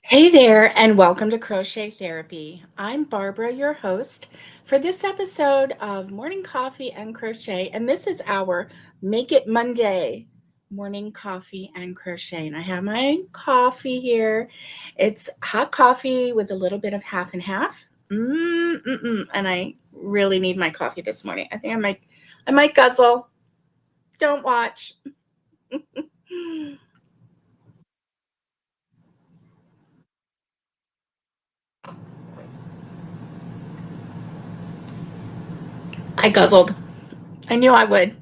Hey there, and welcome to Crochet Therapy. I'm Barbara, your host, for this episode of Morning Coffee and Crochet. And this is our Make It Monday morning coffee and crochet. And I have my coffee here. It's hot coffee with a little bit of half and half. And I really need my coffee this morning. I think I might guzzle. Don't watch. I guzzled. I knew I would.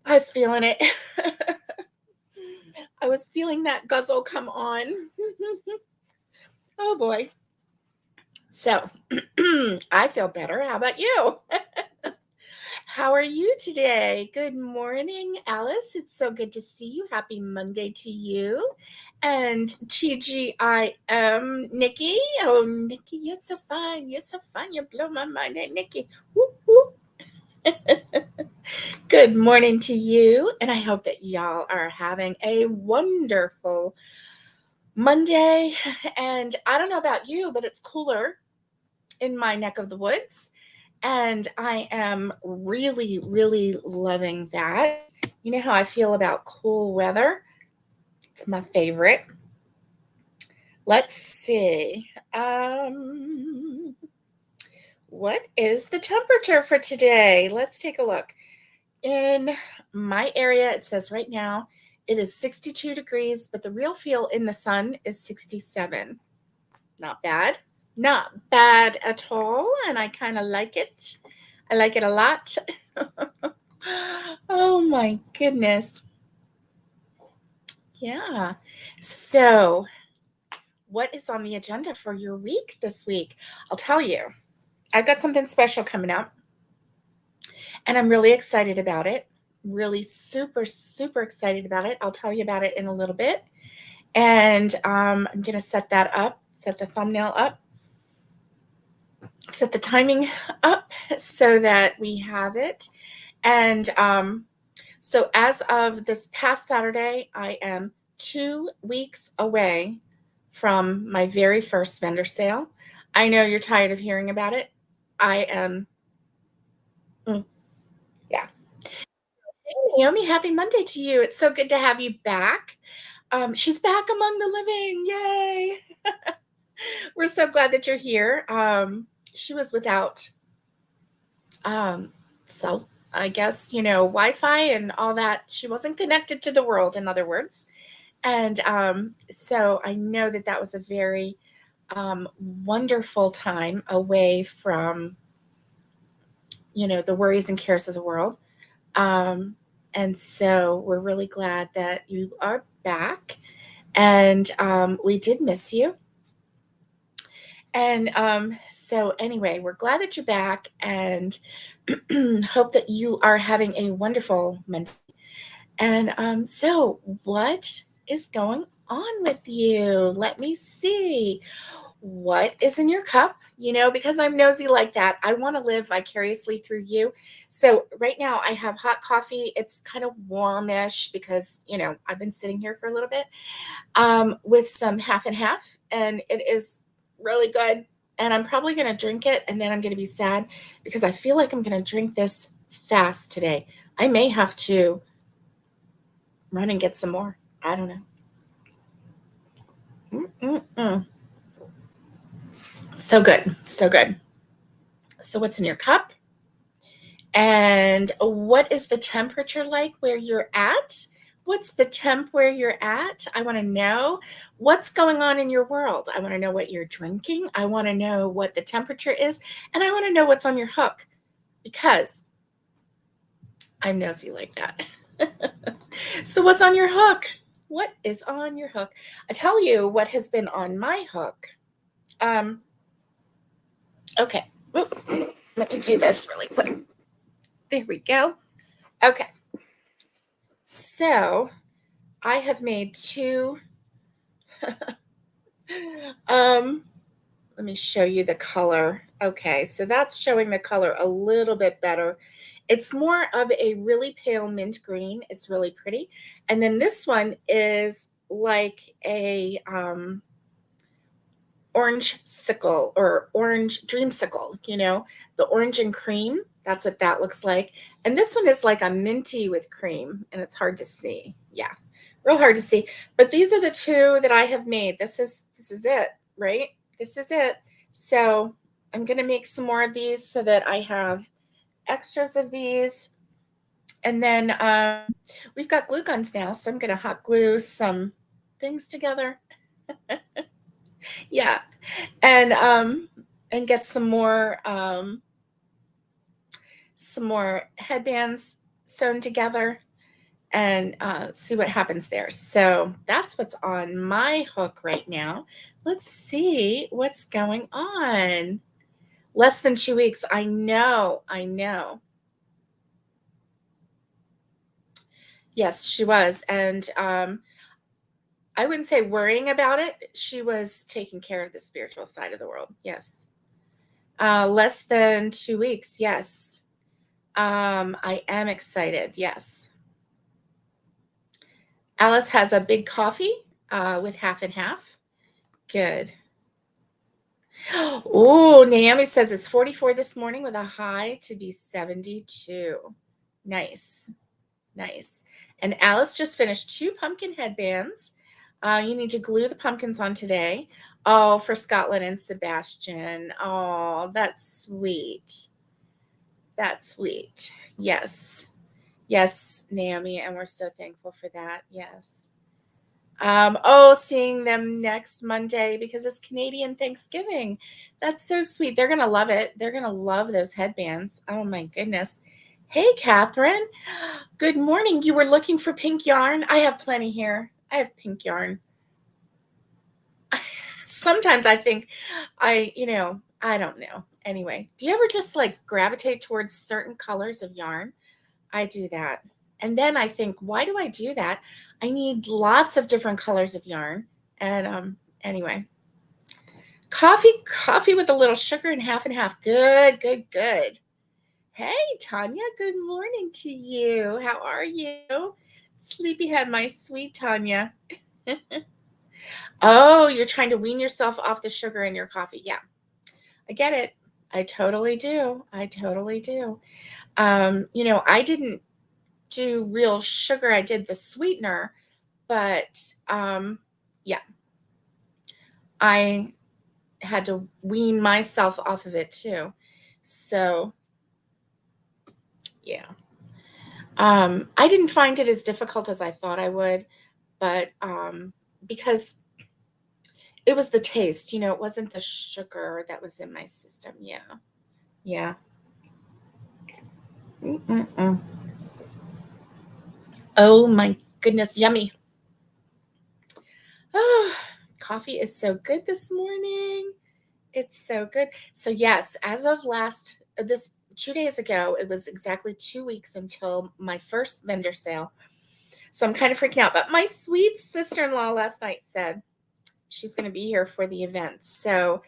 I was feeling it. I was feeling that guzzle come on. Oh boy. So I feel better. How about you? How are you today? Good morning, Alice. It's so good to see you. Happy Monday to you. And TGIM, Nikki. Oh, Nikki, you're so fun. You're so fun. You blow my mind. Hey, Nikki. Whoop, whoop. Good morning to you. And I hope that y'all are having a wonderful Monday. And I don't know about you, but it's cooler in my neck of the woods. And I am really, really loving that. You know how I feel about cool weather? It's my favorite. Let's see. What is the temperature for today? Let's take a look. In my area, it says right now it is 62 degrees, but the real feel in the sun is 67. Not bad. Not bad at all. And I kind of like it. I like it a lot. Oh my goodness. Yeah. So, what is on the agenda for your week this week? I'll tell you. I've got something special coming up, and I'm really excited about it. Really super, super excited about it. I'll tell you about it in a little bit. And I'm going to set that up, set the thumbnail up, set the timing up so that we have it. And so as of this past Saturday, I am 2 weeks away from my very first vendor sale. I know you're tired of hearing about it. I am, yeah. Hey, Naomi, happy Monday to you. It's so good to have you back. She's back among the living. Yay. We're so glad that you're here. She was without cell, I guess, Wi-Fi and all that. She wasn't connected to the world, in other words. And so I know that that was a very wonderful time away from, the worries and cares of the world. And so we're really glad that you are back. And we did miss you. And so, anyway, we're glad that you're back and hope that you are having a wonderful Monday. And so, what is going on with you? Let me see. What is in your cup? Because I'm nosy like that, I want to live vicariously through you. So, right now, I have hot coffee. It's kind of warmish because, I've been sitting here for a little bit with some half and half, and it is really good. And I'm probably going to drink it, and then I'm going to be sad because I feel like I'm going to drink this fast today. I may have to run and get some more. I don't know. Mm-mm-mm. So good. So good. So, what's in your cup? And what is the temperature like where you're at? What's the temp where you're at? I want to know what's going on in your world. I want to know what you're drinking. I want to know what the temperature is. And I want to know what's on your hook because I'm nosy like that. So, what's on your hook? What is on your hook? I tell you what has been on my hook. Okay. Oop. Let me do this really quick. There we go. Okay. So, I have made two. um, Let me show you the color. Okay, so that's showing the color a little bit better. It's more of a really pale mint green. It's really pretty. And then this one is like a orange sickle or orange dreamsicle, the orange and cream. That's what that looks like. And this one is like a minty with cream, and it's hard to see. Yeah, real hard to see. But these are the two that I have made. This is it, right? This is it. So I'm gonna make some more of these so that I have extras of these. And then we've got glue guns now, so I'm gonna hot glue some things together. Yeah, and get some more headbands sewn together and see what happens there. So that's what's on my hook right now. Let's see what's going on. Less than 2 weeks. I know. I know. Yes, she was. And I wouldn't say worrying about it. She was taking care of the spiritual side of the world. Yes. Less than 2 weeks. Yes. I am excited. Yes. Alice has a big coffee with half and half. Good. Oh, Naomi says it's 44 this morning with a high to be 72. Nice. Nice. And Alice just finished 2 pumpkin headbands. You need to glue the pumpkins on today. Oh, for Scotland and Sebastian. Oh, that's sweet. That's sweet. Yes. Yes, Naomi, and we're so thankful for that. Yes. Seeing them next Monday because it's Canadian Thanksgiving. That's so sweet. They're going to love it. They're going to love those headbands. Oh my goodness. Hey, Catherine. Good morning. You were looking for pink yarn? I have plenty here. I have pink yarn. Sometimes I think I don't know. Anyway, do you ever just like gravitate towards certain colors of yarn? I do that. And then I think, why do I do that? I need lots of different colors of yarn. And anyway, coffee with a little sugar and half. Good, good, good. Hey, Tanya, good morning to you. How are you? Sleepyhead, my sweet Tanya. Oh, you're trying to wean yourself off the sugar in your coffee. Yeah, I get it. I totally do. I totally do. I didn't do real sugar. I did the sweetener, but yeah, I had to wean myself off of it too. So yeah, I didn't find it as difficult as I thought I would, but because it was the taste, it wasn't the sugar that was in my system. Yeah, yeah. Mm-mm-mm. Oh my goodness, yummy. Oh, coffee is so good this morning. It's so good. So yes, as of this 2 days ago, it was exactly 2 weeks until my first vendor sale. So I'm kind of freaking out. But my sweet sister-in-law last night said she's going to be here for the event. So,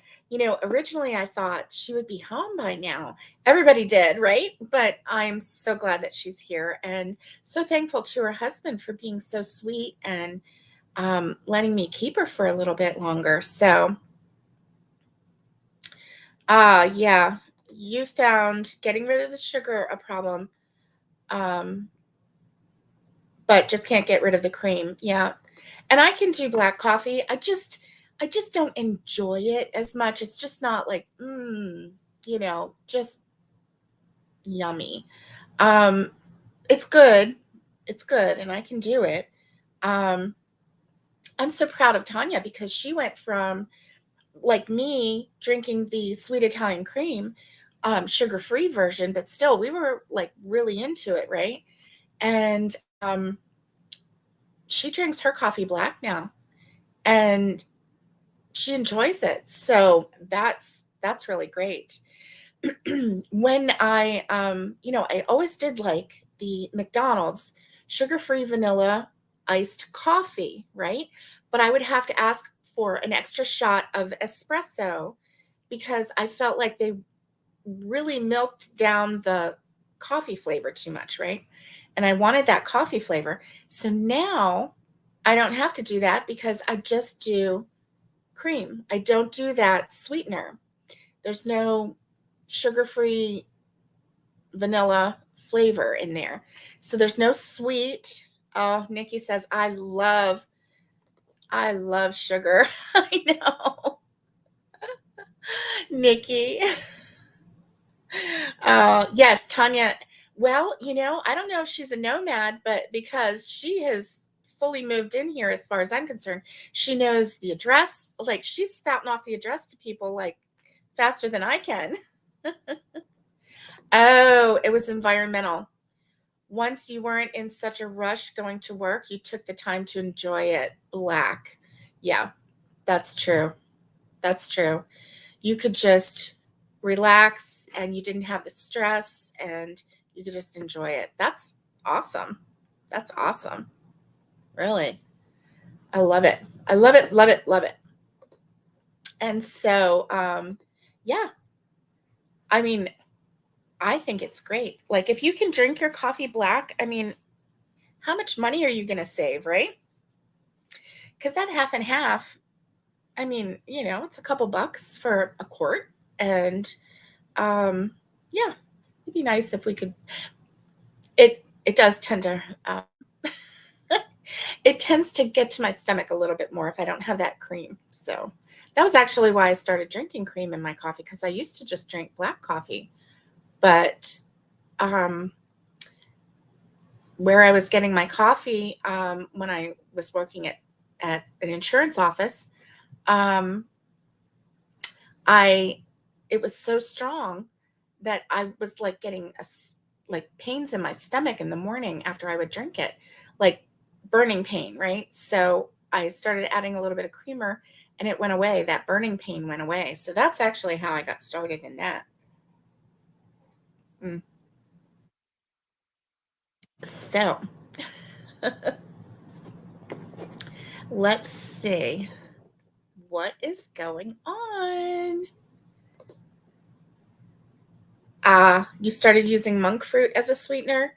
originally I thought she would be home by now. Everybody did, right? But I'm so glad that she's here and so thankful to her husband for being so sweet and letting me keep her for a little bit longer. So, yeah, you found getting rid of the sugar a problem, um, but just can't get rid of the cream. Yeah, and I can do black coffee. I just don't enjoy it as much. It's just not like, just yummy. Um, it's good. It's good, and I can do it. Um, I'm so proud of Tanya because she went from like me drinking the sweet Italian cream, sugar-free version, but still we were like really into it, right? And she drinks her coffee black now and she enjoys it. So that's really great. When I always did like the McDonald's sugar-free vanilla iced coffee, right? But I would have to ask for an extra shot of espresso because I felt like they really milked down the coffee flavor too much, right? And I wanted that coffee flavor. So now I don't have to do that because I just do cream. I don't do that sweetener. There's no sugar-free vanilla flavor in there. So there's no sweet. Oh, Nikki says, I love sugar. I know. Nikki. Yes, Tanya. Well, I don't know if she's a nomad, but because she has fully moved in here, as far as I'm concerned, she knows the address. Like, she's spouting off the address to people like faster than I can. Oh, it was environmental. Once you weren't in such a rush going to work, you took the time to enjoy it. Black. Yeah, that's true. That's true. You could just relax and you didn't have the stress and you could just enjoy it. That's awesome. That's awesome. Really. I love it. I love it, love it, love it. And so, yeah, I mean, I think it's great. Like, if you can drink your coffee black, I mean, how much money are you going to save, right? Because that half and half, I mean, it's a couple bucks for a quart. And yeah, it'd be nice if we could. It does tend to it tends to get to my stomach a little bit more if I don't have that cream. So that was actually why I started drinking cream in my coffee, because I used to just drink black coffee. But where I was getting my coffee when I was working at an insurance office, it was so strong that I was like getting like pains in my stomach in the morning after I would drink it, like burning pain, right? So I started adding a little bit of creamer and it went away. That burning pain went away. So that's actually how I got started in that. Mm. So let's see what is going on. You started using monk fruit as a sweetener.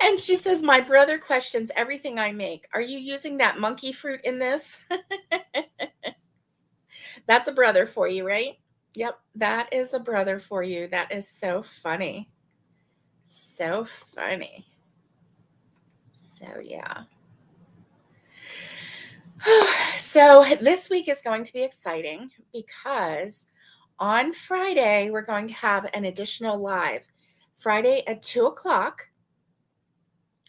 And she says, my brother questions everything I make. Are you using that monkey fruit in this? That's a brother for you, right? Yep, that is a brother for you. That is so funny. So funny. So, yeah. So, this week is going to be exciting because on Friday, we're going to have an additional live. Friday at 2:00.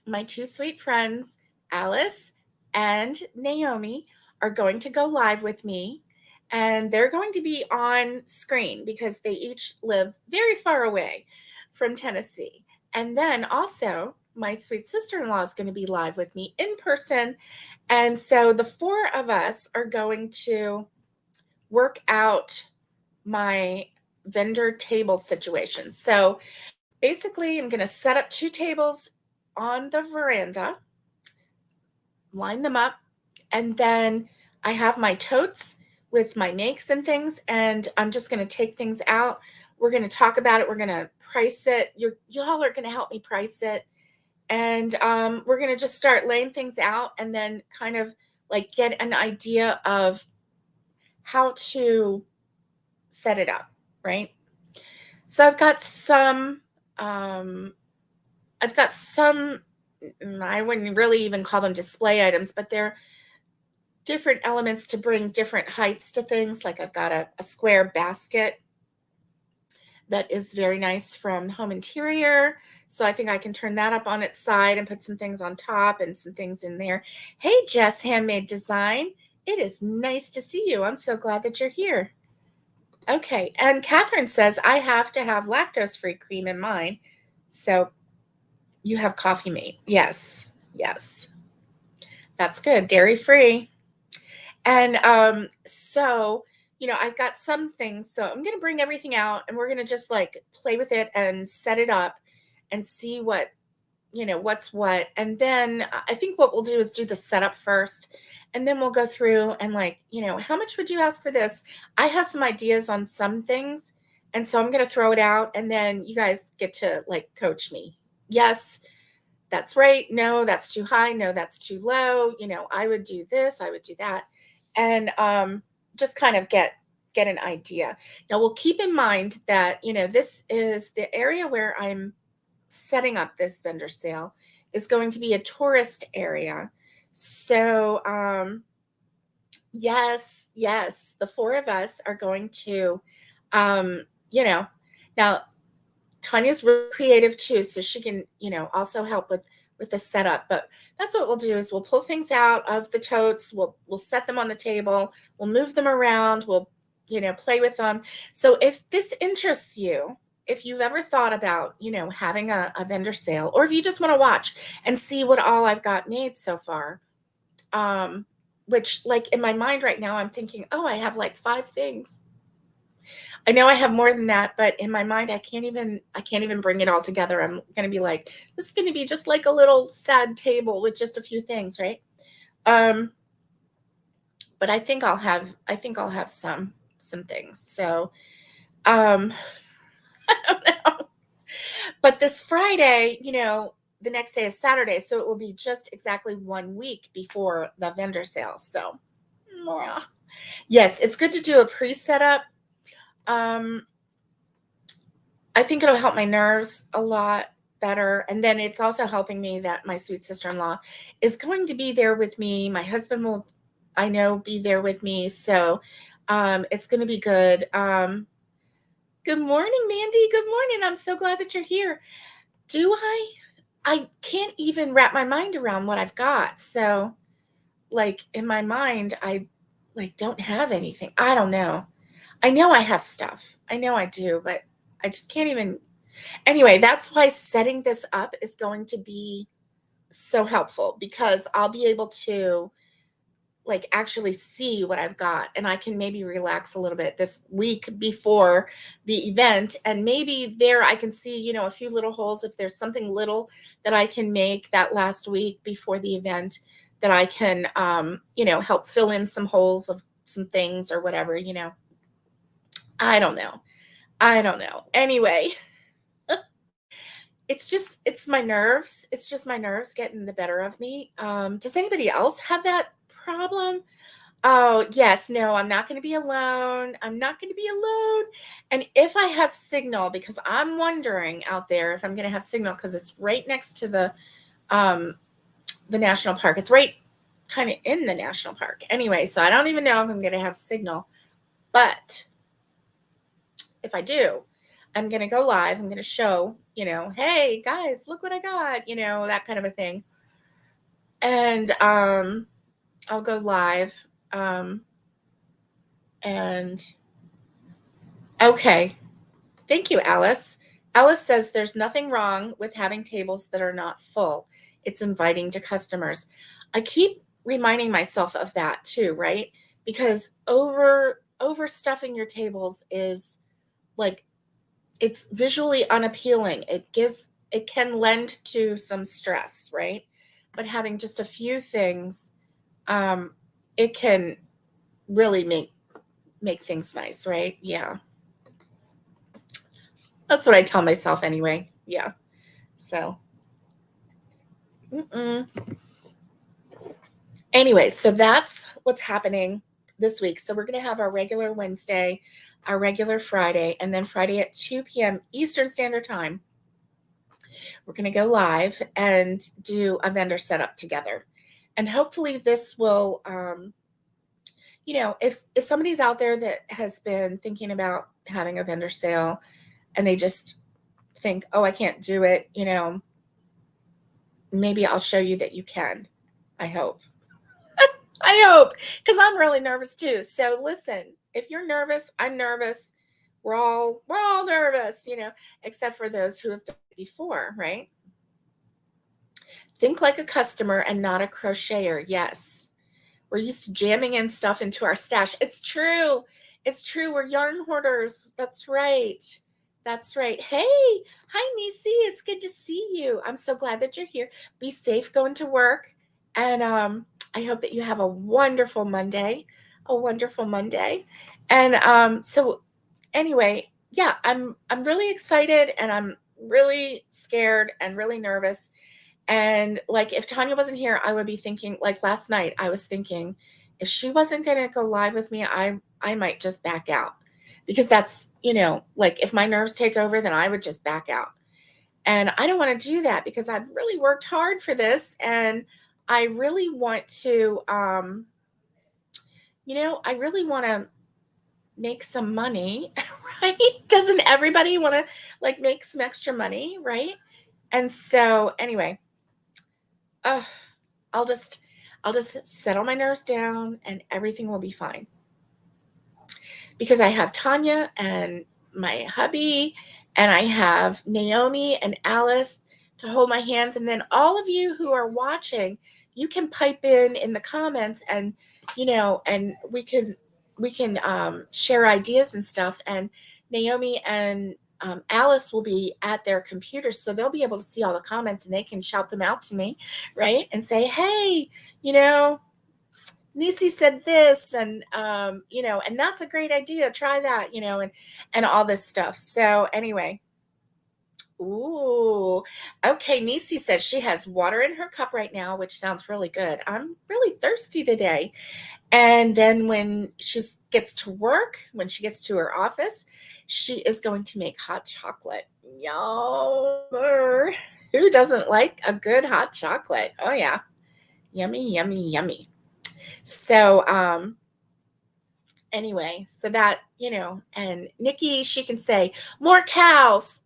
My two sweet friends, Alice and Naomi, are going to go live with me. And they're going to be on screen because they each live very far away from Tennessee. And then also, my sweet sister in law is going to be live with me in person. And so the four of us are going to work out my vendor table situation. So basically, I'm going to set up two tables on the veranda, line them up, and then I have my totes with my makes and things, and I'm just going to take things out. We're going to talk about it. We're going to price it. Y'all are going to help me price it, and we're going to just start laying things out, and then kind of like get an idea of how to set it up, right? So I've got some. I've got some. I wouldn't really even call them display items, but they're different elements to bring different heights to things. Like I've got a square basket that is very nice from Home Interior. So I think I can turn that up on its side and put some things on top and some things in there. Hey, Jess Handmade Design. It is nice to see you. I'm so glad that you're here. Okay. And Catherine says, I have to have lactose-free cream in mine. So you have Coffee Mate. Yes. Yes. That's good. Dairy-free. And so, I've got some things. So I'm going to bring everything out and we're going to just like play with it and set it up and see what's what. And then I think what we'll do is do the setup first. And then we'll go through and how much would you ask for this? I have some ideas on some things. And so I'm going to throw it out and then you guys get to like coach me. Yes, that's right. No, that's too high. No, that's too low. I would do this, I would do that. And just kind of get an idea. Now we'll keep in mind that, this is the area where I'm setting up this vendor sale is going to be a tourist area. So, yes, yes, the four of us are going to, um, you know, now Tanya's really creative too, so she can, also help with the setup. But that's what we'll do is we'll pull things out of the totes, we'll set them on the table, we'll move them around, we'll, play with them. So if this interests you, if you've ever thought about, having a vendor sale, or if you just want to watch and see what all I've got made so far, which like in my mind right now, I'm thinking, oh, I have like 5 things. I know I have more than that, but in my mind, I can't even bring it all together. I'm going to be like, this is going to be just like a little sad table with just a few things, right? But I think I'll have some things. So, I don't know. But this Friday, the next day is Saturday, so it will be just exactly 1 week before the vendor sale. So, yes, it's good to do a pre-setup. I think it'll help my nerves a lot better. And then it's also helping me that my sweet sister-in-law is going to be there with me. My husband will, I know, be there with me. So it's going to be good. Good morning, Mandy. Good morning. I'm so glad that you're here. I can't even wrap my mind around what I've got. So like in my mind, I like don't have anything. I don't know. I know I have stuff. I know I do, but I just can't even. Anyway, that's why setting this up is going to be so helpful, because I'll be able to like actually see what I've got, and I can maybe relax a little bit this week before the event, and maybe there I can see, a few little holes. If there's something little that I can make that last week before the event, that I can help fill in some holes of some things or whatever. I don't know. Anyway, it's my nerves. It's just my nerves getting the better of me. Does anybody else have that problem? Oh, yes. No, I'm not going to be alone. I'm not going to be alone. And if I have signal, because I'm wondering out there if I'm going to have signal, because it's right next to the national park. It's right kind of in the national park. Anyway, so I don't even know if I'm going to have signal. But if I do, I'm going to go live. I'm going to show, hey guys, look what I got, that kind of a thing. And I'll go live. And okay. Thank you, Alice. Alice says there's nothing wrong with having tables that are not full. It's inviting to customers. I keep reminding myself of that too, right? Because overstuffing your tables is like, it's visually unappealing. It can lend to some stress, right? But having just a few things, it can really make things nice, right? Yeah. That's what I tell myself anyway. Yeah. So, anyway, so that's what's happening this week. So we're going to have our regular Wednesday, our regular Friday, and then Friday at 2 p.m. Eastern Standard Time, we're going to go live and do a vendor setup together. And hopefully this will, if somebody's out there that has been thinking about having a vendor sale and they just think, oh, I can't do it, maybe I'll show you that you can. I hope. I hope, because I'm really nervous too. So listen, if you're nervous, I'm nervous. We're all nervous, except for those who have done it before, right? Think like a customer and not a crocheter. Yes. We're used to jamming in stuff into our stash. It's true. It's true. We're yarn hoarders. That's right. That's right. Hey, hi, Nisi. It's good to see you. I'm so glad that you're here. Be safe going to work. And I hope that you have a wonderful Monday. And so anyway, yeah, I'm really excited, and I'm really scared and really nervous. And like if Tanya wasn't here, I would be thinking, like last night, I was thinking if she wasn't going to go live with me, I might just back out, because that's, like if my nerves take over, then I would just back out. And I don't want to do that because I've really worked hard for this, and I really want to I really want to make some money, right? Doesn't everybody want to like make some extra money, right? And so anyway, uh, I'll just I'll just settle my nerves down and everything will be fine. Because I have Tanya and my hubby, and I have Naomi and Alice to hold my hands. And then all of you who are watching, you can pipe in the comments, and and we can share ideas and stuff. And Naomi and Alice will be at their computers, so they'll be able to see all the comments and they can shout them out to me, right? And say, hey, you know, Nisi said this, and and that's a great idea. Try that, and all this stuff. So anyway, ooh, okay. Nisi says she has water in her cup right now, which sounds really good. I'm really thirsty today. And then when she gets to work, when she gets to her office, she is going to make hot chocolate. Yum! Who doesn't like a good hot chocolate? Oh yeah, yummy, yummy, yummy. So anyway, so that, and Nikki, she can say more cows.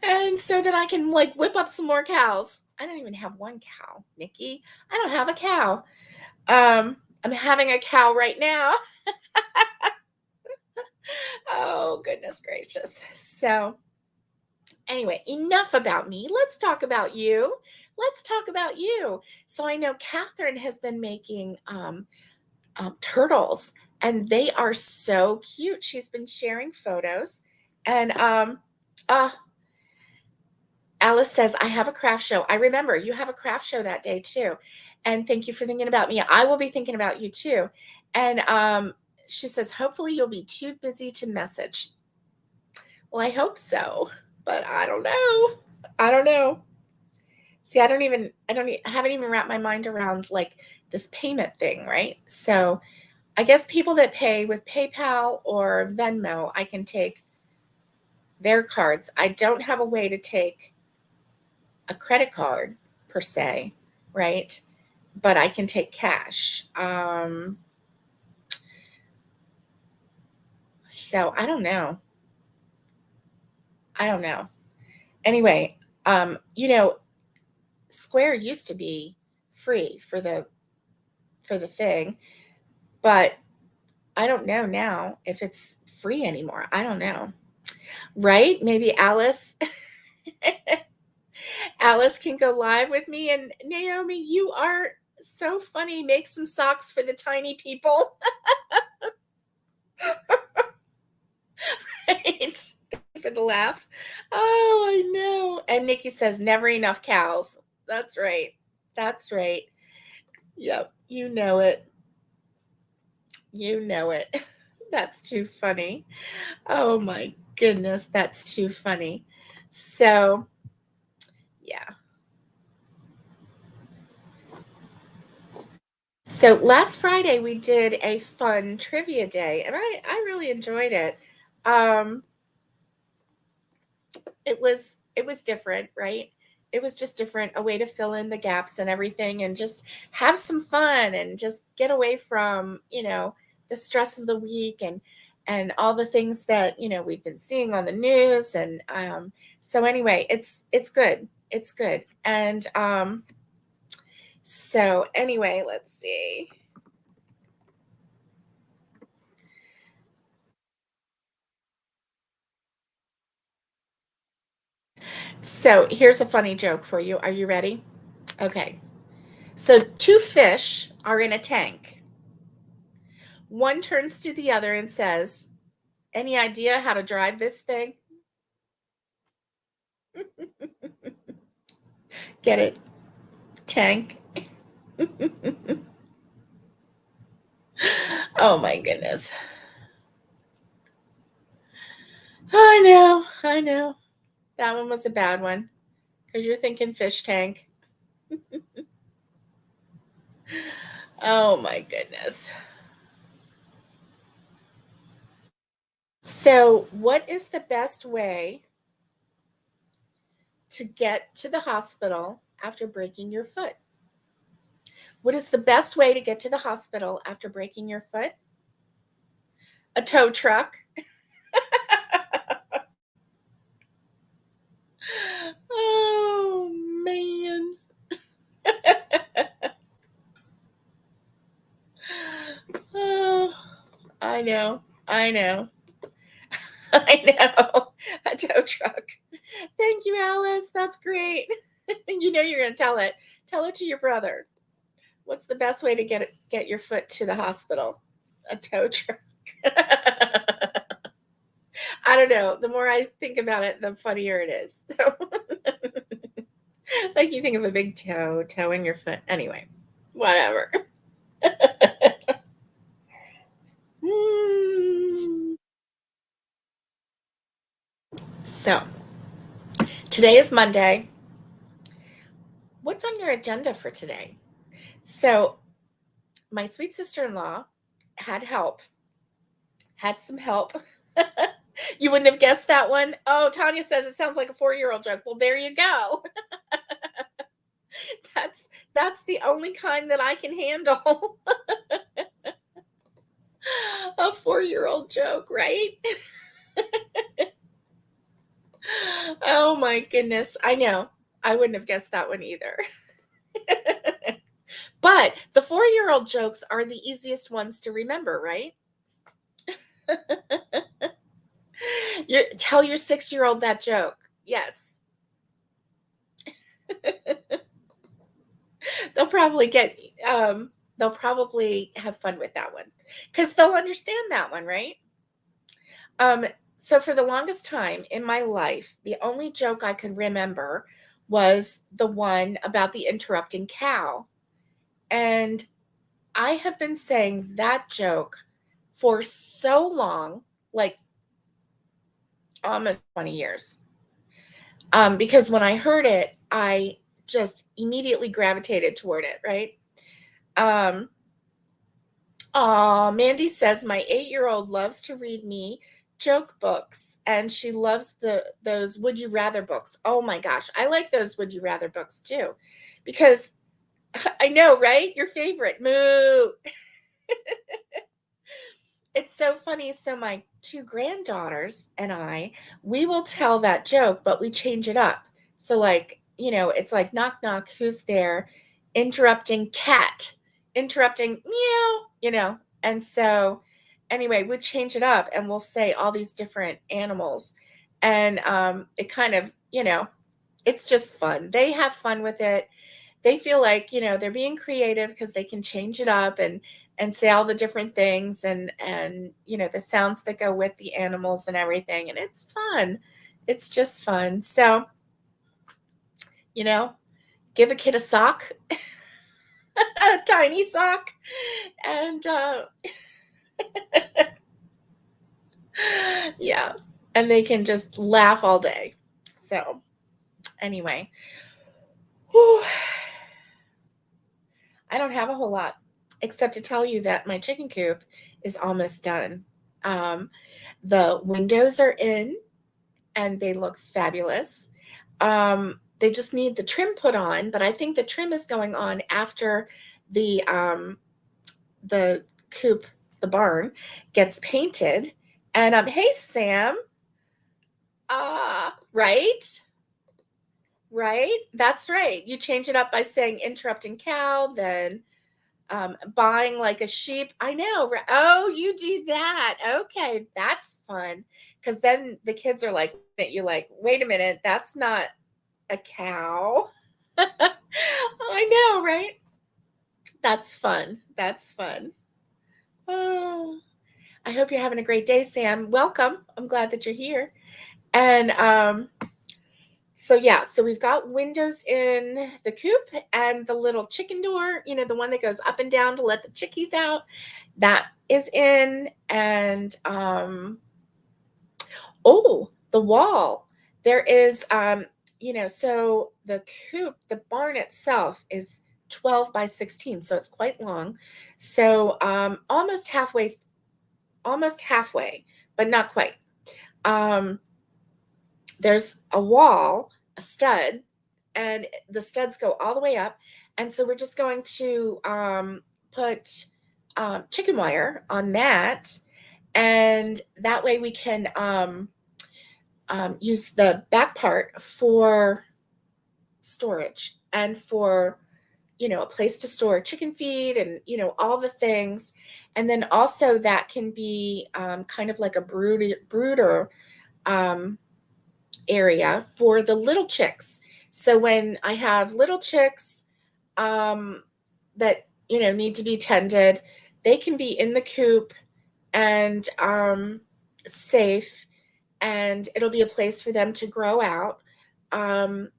And so that I can like whip up some more cows. I don't even have one cow, Nikki. I don't have a cow. I'm having a cow right now. Oh, goodness gracious. So anyway, enough about me. Let's talk about you. Let's talk about you. So I know Catherine has been making turtles, and they are so cute. She's been sharing photos, and uh, Alice says, I have a craft show. I remember you have a craft show that day too. And thank you for thinking about me. I will be thinking about you too. And she says, hopefully you'll be too busy to message. Well, I hope so, but I don't know. I don't know. See, I haven't even wrapped my mind around like this payment thing, right? So I guess people that pay with PayPal or Venmo, I can take their cards. I don't have a way to take a credit card per se, right? But I can take cash. So I don't know. I don't know. Anyway, Square used to be free for the thing, but I don't know now if it's free anymore. I don't know. Right? Maybe Alice Alice can go live with me. And Naomi, you are so funny. Make some socks for the tiny people. Right? For the laugh. Oh, I know. And Nikki says, never enough cows. That's right. That's right. Yep. You know it. You know it. That's too funny. Oh my goodness. That's too funny. So, yeah. So last Friday we did a fun trivia day, and I really enjoyed it. Um, it was different, right? It was just different, a way to fill in the gaps and everything, and just have some fun and just get away from the stress of the week, and all the things that we've been seeing on the news. And so anyway, it's good. It's good. And so anyway, let's see. So here's a funny joke for you. Are you ready? Okay. So two fish are in a tank. One turns to the other and says, any idea how to drive this thing? Get it? Tank. Oh my goodness. I know. I know. That one was a bad one because you're thinking fish tank. Oh my goodness. So, what is the best way to get to the hospital after breaking your foot? What is the best way to get to the hospital after breaking your foot? A tow truck. Oh man. Oh, I know. I know. I know. A tow truck. Thank you, Alice. That's great. You know you're going to tell it. Tell it to your brother. What's the best way to get your foot to the hospital? A tow truck. I don't know. The more I think about it, the funnier it is. So, like you think of a big toe towing your foot. Anyway, whatever. Mm. So, today is Monday. What's on your agenda for today? So, my sweet sister-in-law had some help. You wouldn't have guessed that one. Oh, Tanya says it sounds like a 4-year-old joke. Well, there you go. That's the only kind that I can handle. A 4-year-old joke, right? Oh my goodness. I know. I wouldn't have guessed that one either. But the 4-year-old jokes are the easiest ones to remember, right? Tell your 6-year-old that joke. Yes. They'll probably get they'll probably have fun with that one because they'll understand that one, right? Um, so for the longest time in my life, the only joke I could remember was the one about the interrupting cow. And I have been saying that joke for so long, like almost 20 years. Because when I heard it, I just immediately gravitated toward it, right? Um, Mandy says my 8-year-old loves to read me joke books, and she loves those would you rather books. Oh my gosh, I like those would you rather books too, because I know, right? Your favorite. Moo. It's so funny. So my two granddaughters and we will tell that joke, but we change it up. So like, it's like knock knock, who's there? Interrupting cat, interrupting meow. And so anyway, we change it up and we'll say all these different animals. And it kind of, it's just fun. They have fun with it. They feel like, they're being creative because they can change it up and say all the different things and the sounds that go with the animals and everything, and it's fun. It's just fun. So, you know give a kid a sock, a tiny sock, and yeah, and they can just laugh all day. So anyway, whew, I don't have a whole lot except to tell you that my chicken coop is almost done. um, the windows are in and they look fabulous. They just need the trim put on, but I think the trim is going on after the coop, the barn, gets painted. And hey Sam, right, right, that's right. You change it up by saying interrupting cow, then buying like a sheep. I know. Oh, you do that. Okay, that's fun. Because then the kids are like, you're like, wait a minute, that's not a cow. I know, right? That's fun. That's fun. Oh, I hope you're having a great day, Sam. Welcome. I'm glad that you're here. And so yeah, so we've got windows in the coop and the little chicken door, the one that goes up and down to let the chickies out. That is in. And oh, the wall. there is, so the coop, the barn itself is 12 by 16, so it's quite long. So almost halfway, but not quite. Um, there's a wall, a stud, and the studs go all the way up. And so we're just going to put chicken wire on that. And that way we can use the back part for storage and for, a place to store chicken feed and, all the things. And then also that can be kind of like a brooder um, area for the little chicks. So when I have little chicks um, that, need to be tended, they can be in the coop and safe, and it'll be a place for them to grow out.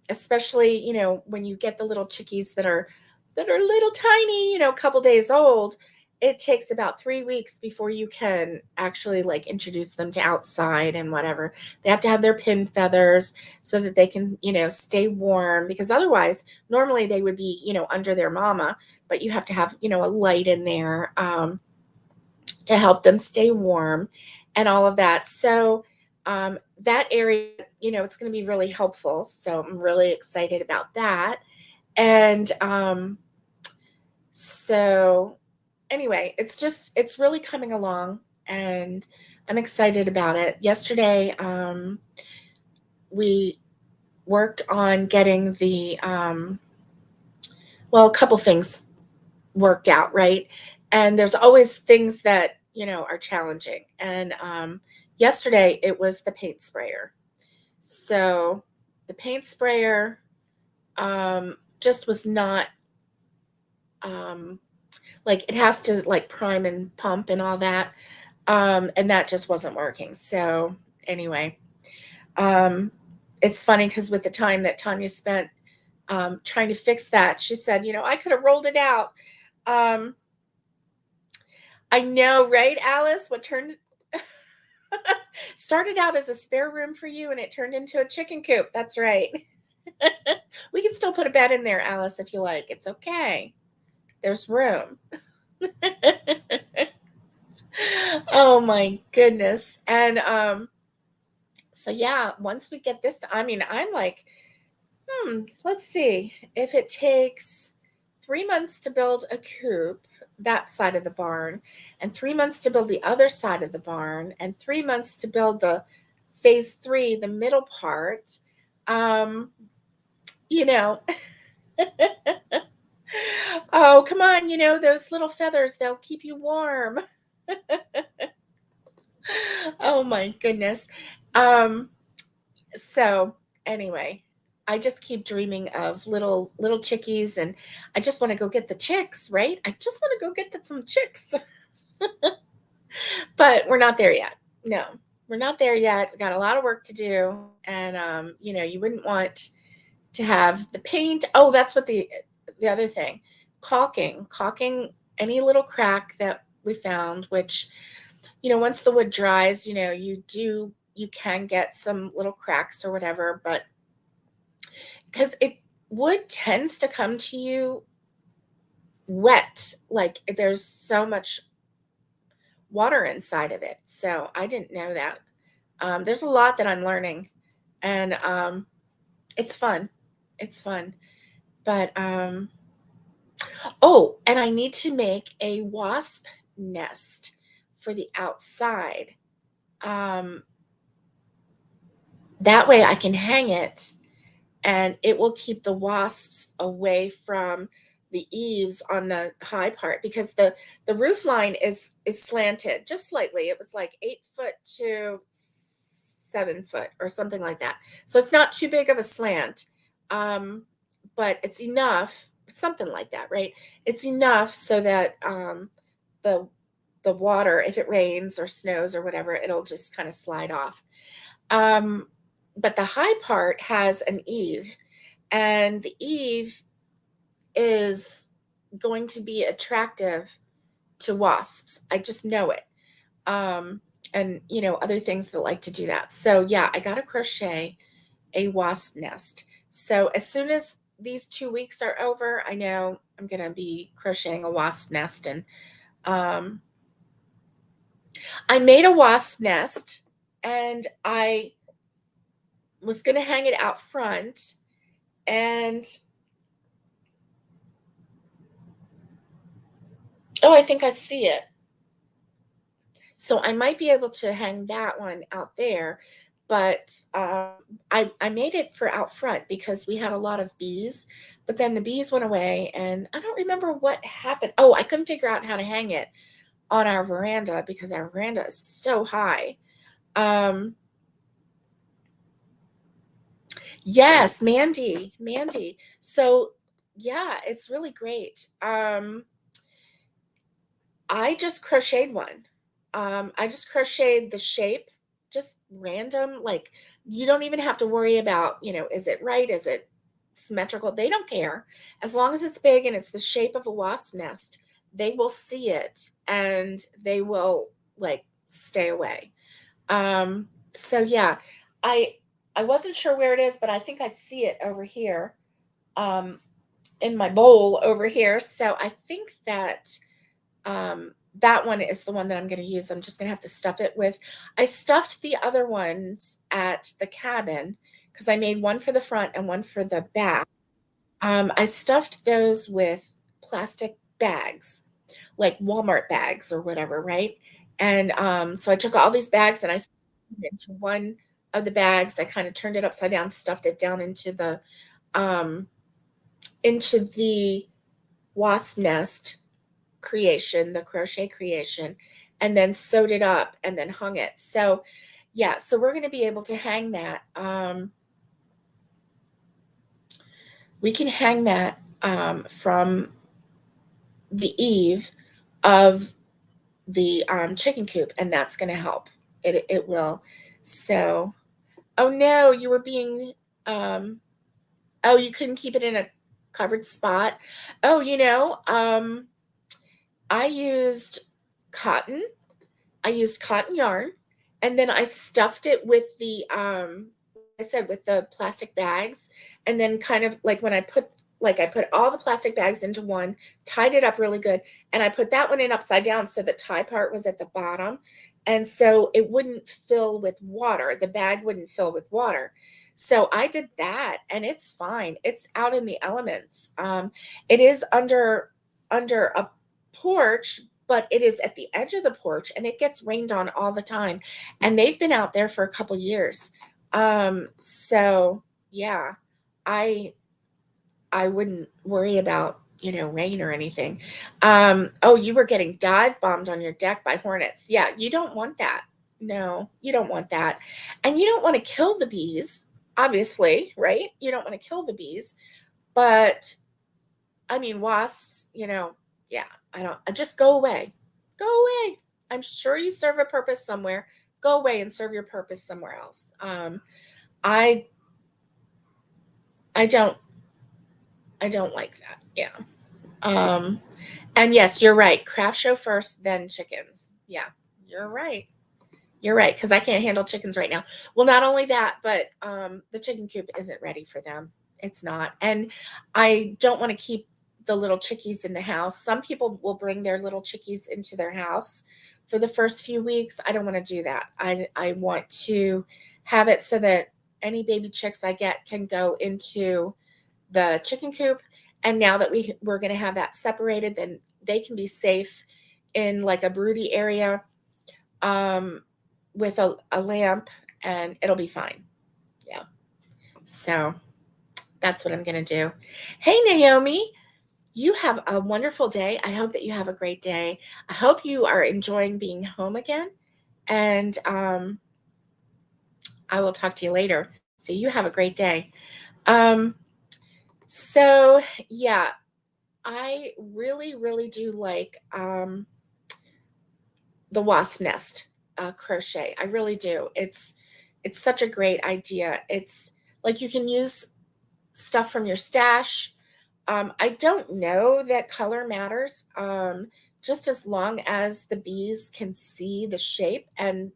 Especially, when you get the little chickies that are little tiny, a couple days old, it takes about 3 weeks before you can actually like introduce them to outside and whatever. They have to have their pin feathers so that they can, stay warm, because otherwise, normally they would be, under their mama, but you have to have, a light in there to help them stay warm and all of that. So that area, it's going to be really helpful. So I'm really excited about that. And so anyway, it's really coming along, and I'm excited about it. Yesterday, we worked on getting a couple things worked out, right? And there's always things that, are challenging. And yesterday it was the paint sprayer. So the paint sprayer just was not, like, it has to like prime and pump and all that. And that just wasn't working. So anyway, it's funny because with the time that Tanya spent trying to fix that, she said, I could have rolled it out. I know, right, Alice? What turned started out as a spare room for you, and it turned into a chicken coop. That's right. We can still put a bed in there, Alice, if you like. It's okay. There's room. Oh my goodness. And so yeah, once we get this, I'm like, let's see. If it takes 3 months to build a coop, that side of the barn, and 3 months to build the other side of the barn, and 3 months to build the phase 3, the middle part, um, you know, oh, come on, those little feathers, they'll keep you warm. Oh my goodness. Um, so anyway, I just keep dreaming of little chickies, and I just want to go get the chicks, right? I just want to go get some chicks. But we're not there yet. No, we're not there yet. We got a lot of work to do. And you wouldn't want to have the paint. Oh, that's what the other thing. Caulking any little crack that we found, which, once the wood dries, you can get some little cracks or whatever, but because wood tends to come to you wet, like there's so much water inside of it. So I didn't know that. There's a lot that I'm learning, and it's fun. It's fun. But oh, and I need to make a wasp nest for the outside. Um, that way I can hang it, and it will keep the wasps away from the eaves on the high part, because the roof line is slanted just slightly. It was like 8 foot to 7 foot or something like that. So it's not too big of a slant, but it's enough, something like that, right? It's enough so that the the water, if it rains or snows or whatever, it'll just kind of slide off. Um, but the high part has an eave, and the eave is going to be attractive to wasps. I just know it. And other things that like to do that. So yeah, I got a crochet a wasp nest. So as soon as these 2 weeks are over, I know I'm going to be crocheting a wasp nest. And um, I made a wasp nest, and I was going to hang it out front. And oh, I think I see it. So I might be able to hang that one out there, but I made it for out front because we had a lot of bees, but then the bees went away, and I don't remember what happened. Oh, I couldn't figure out how to hang it on our veranda because our veranda is so high. Um, yes, Mandy. So yeah, it's really great. I just crocheted one. I just crocheted the shape, just random. Like, you don't even have to worry about, is it right? Is it symmetrical? They don't care. As long as it's big and it's the shape of a wasp nest, they will see it and they will like stay away. So yeah, I I wasn't sure where it is, but I think I see it over here. Um, in my bowl over here. So I think that that one is the one that I'm going to use. I'm just going to have to stuff it with. I stuffed the other ones at the cabin because I made one for the front and one for the back. I stuffed those with plastic bags, like Walmart bags or whatever, right? And so I took all these bags and I stuffed them into one of the bags. I kind of turned it upside down, stuffed it down um, into the wasp nest creation, the crochet creation, and then sewed it up and then hung it. So yeah, so we're going to be able to hang that. We can hang that from the eave of the chicken coop, and that's going to help. It will. So, oh no, you were being, um, oh, you couldn't keep it in a covered spot. Oh, I used cotton I used cotton yarn, and then I stuffed it with the I said with the plastic bags, and then kind of like when I put all the plastic bags into one, tied it up really good, and I put that one in upside down so the tie part was at the bottom, and so it wouldn't fill with water. The bag wouldn't fill with water. So I did that, and it's fine. It's out in the elements. It is under a porch, but it is at the edge of the porch and it gets rained on all the time. And they've been out there for a couple years. So yeah, I I wouldn't worry about, rain or anything. Oh, you were getting dive bombed on your deck by hornets. Yeah, you don't want that. No, you don't want that. And you don't want to kill the bees, obviously, right? You don't want to kill the bees, but I mean, wasps, yeah, just go away. Go away. I'm sure you serve a purpose somewhere. Go away and serve your purpose somewhere else. I I don't I don't like that. Yeah. Um, and yes, you're right. Craft show first, then chickens. Yeah, you're right. You're right, because I can't handle chickens right now. Well, not only that, but the chicken coop isn't ready for them. It's not. And I don't want to keep the little chickies in the house. Some people will bring their little chickies into their house for the first few weeks. I don't want to do that. I want to have it so that any baby chicks I get can go into the chicken coop. And now that we're going to have that separated, then they can be safe in like a broody area um, with a lamp, and it'll be fine. Yeah. So that's what I'm going to do. Hey, Naomi, you have a wonderful day. I hope that you have a great day. I hope you are enjoying being home again. And I will talk to you later. So you have a great day. Um, so, yeah, I really, really do like the wasp nest crochet. I really do. It's such a great idea. It's like you can use stuff from your stash. I don't know that color matters. Just as long as the bees can see the shape and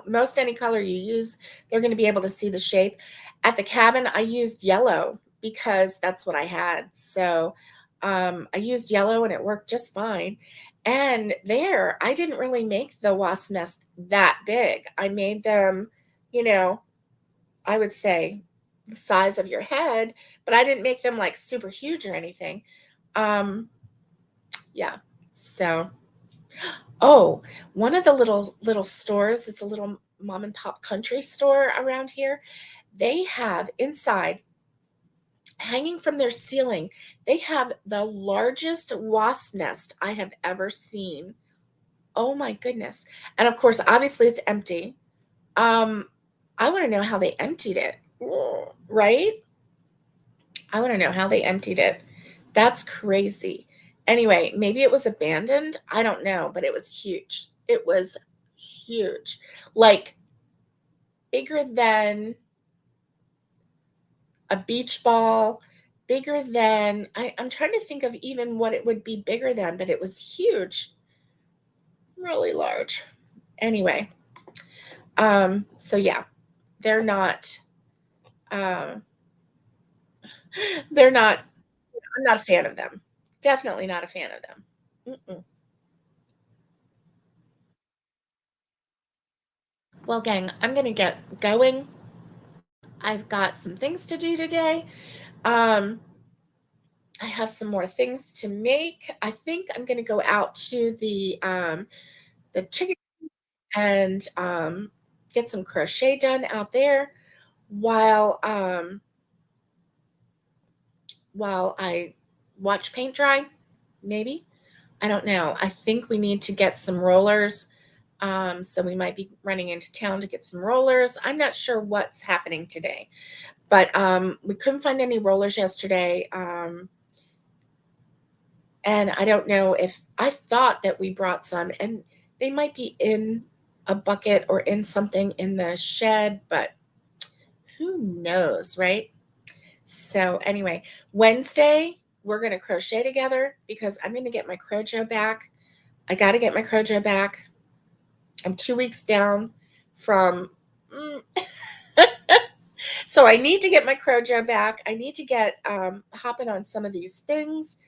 most any color you use, they're going to be able to see the shape. At the cabin, I used yellow because that's what I had. So I used yellow and it worked just fine. And there, I didn't really make the wasp nest that big. I made them, you know, I would say the size of your head, but I didn't make them like super huge or anything. Um, yeah. So Oh, one of the little stores, it's a little mom and pop country store around here. They have inside, hanging from their ceiling, they have the largest wasp nest I have ever seen. Oh my goodness. And of course, obviously it's empty. Um, I want to know how they emptied it. Right? I want to know how they emptied it. That's crazy. Anyway, maybe it was abandoned. I don't know, but it was huge. It was huge. Like bigger than a beach ball, bigger than I'm trying to think of even what it would be bigger than, but it was huge, really large. Anyway, so yeah, they're not um they're not I'm not a fan of them. Definitely not a fan of them. Mm-mm. Well, gang, I'm gonna get going. I've got some things to do today. Um, I have some more things to make. I think I'm gonna go out to the chicken and get some crochet done out there while while I watch paint dry. Maybe, I don't know. I think we need to get some rollers. So we might be running into town to get some rollers. I'm not sure what's happening today, but we couldn't find any rollers yesterday. And I don't know if I thought that we brought some, and they might be in a bucket or in something in the shed, but who knows, right? So, anyway, Wednesday, we're going to crochet together because I'm going to get my Crojo back. I got to get my Crojo back. I'm 2 weeks down from, mm, so I need to get my Crojo back. I need to get hopping on some of these things.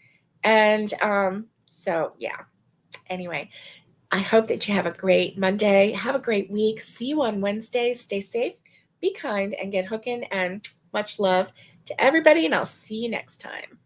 And so, yeah, anyway, I hope that you have a great Monday. Have a great week. See you on Wednesday. Stay safe, be kind, and get hooking. And much love to everybody. And I'll see you next time.